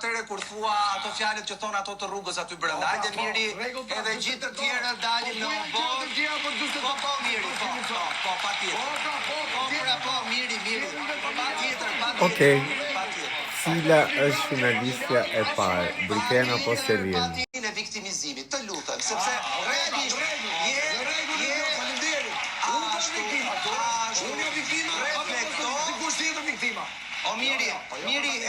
atëre kur thua ato fjalët që thon ato të rrugës aty brenda. Hajde Miri, edhe gjithë të tjerë dalim në botë. Po Miri, po patjetër. Po Miri. Patjetër. Okej. Cila është finalistja e parë, Briken apo Selin? E viktimizimit, të lutem, sepse realisht O Miri,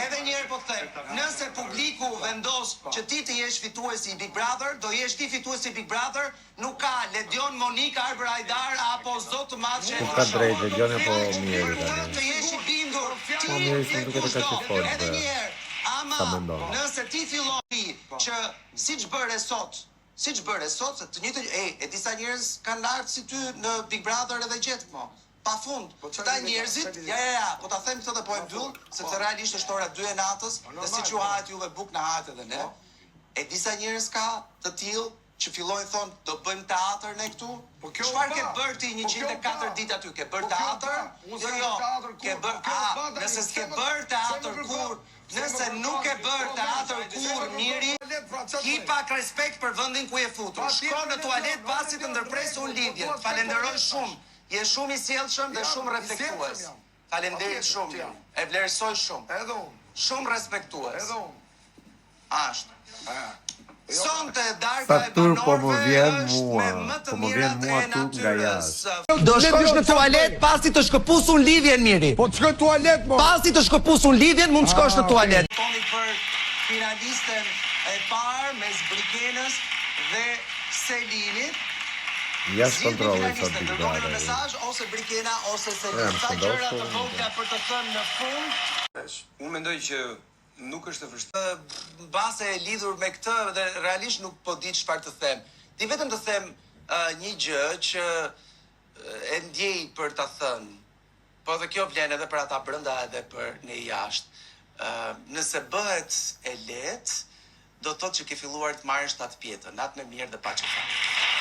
edhe njerë po të them, nëse publiku vendos që ti të jesh fituesi i Big Brother, do jesh ti fituesi i Big Brother, nuk ka Ledion, Monika, Arber Hajdar, apo Zot të madh që... Nuk ka drejt, Ledion apo Miri tani. Të jesh i bindur, ti Miri s'më duket të ka që fort, edhe njerë, ama nëse ti fillon që siç bëre sot, se të njëjtë, e disa njerëz kanë lartë si ty në Big Brother edhe gjetë mo. Pa fund, ta njerëzit, po ta them këtë dhe po e mbyll, sepse realisht është ora 2 e natës, dhe si që hahet juve buk në hahet edhe ne. E disa njerëz ka të tillë që fillojnë thonë, do bëjmë teatr ne këtu? Çfarë ke bërë ti 104 ditë aty? Ke bërë teatr? Jo, ke bërë, nëse s'ke bërë teatr kur, nëse nuk e bërë teatr kur, Miri, ki pak respekt për vendin ku je futur. Shko në tualet pasi të ndërpresun lidhjen. Falenderoj shumë. Je shumë i sjellshëm dhe shumë reflektues. Faleminderit shumë. E vlerësoj shumë. Edhe unë. Shumë respektues. Edhe unë. Ashtu. Sonte darka e Faktur po më banorëve vjen është mua, me më të po më vjen mirat mua e tu nga natyrës. jashtë. Do shkosh në tualet pasi të shkëpusun lidhjen, Miri. Po të shkoj tualet, mo. Pasi të shkëpusun lidhjen, mund të shkosh në tualet. Toni për finalisten e parë mes Brikenës dhe Selinit. Jashtë kontrollit sot Big Dërgoni Brother. mesazh ose Brikena ose Selin. Sa gjëra të vogla për të thënë në fund. Unë mendoj që nuk është e vështirë. Mbase e lidhur me këtë dhe realisht nuk po di çfarë të them. Di vetëm të them një gjë që e ndjej për ta thënë. Po dhe kjo vlen edhe për ata brenda edhe për ne jashtë. Nëse bëhet e lehtë, do të thotë që ke filluar të marrësh tat pjetën, natën e mirë dhe pa çfarë.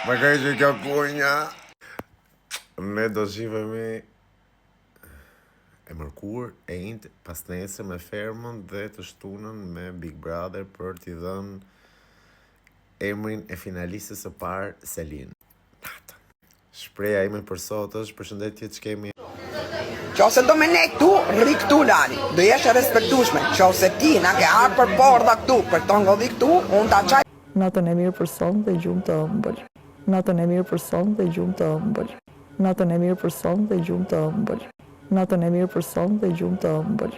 Magari që kjo punja, ne do shifemi e mërkur, e intë, pas nesër me Fermën dhe të shtunën me Big Brother për t'i dhënë emrin e finalistës së parë, Selin. Natën. Shpreja ime për sot është përshëndetje që kemi. Qose do me ne këtu, rri këtu Lani, do jesh e respektueshme. Qose ti na ke ardhur për porta këtu, për të ngodhi këtu, unë ta çaj. Natën e mirë për son dhe gjumë të ëmbël. Natën e mirë për son dhe gjumë të ëmbël. Natën e mirë për son dhe gjumë të ëmbël. Natën e mirë për son dhe gjumë të ëmbël.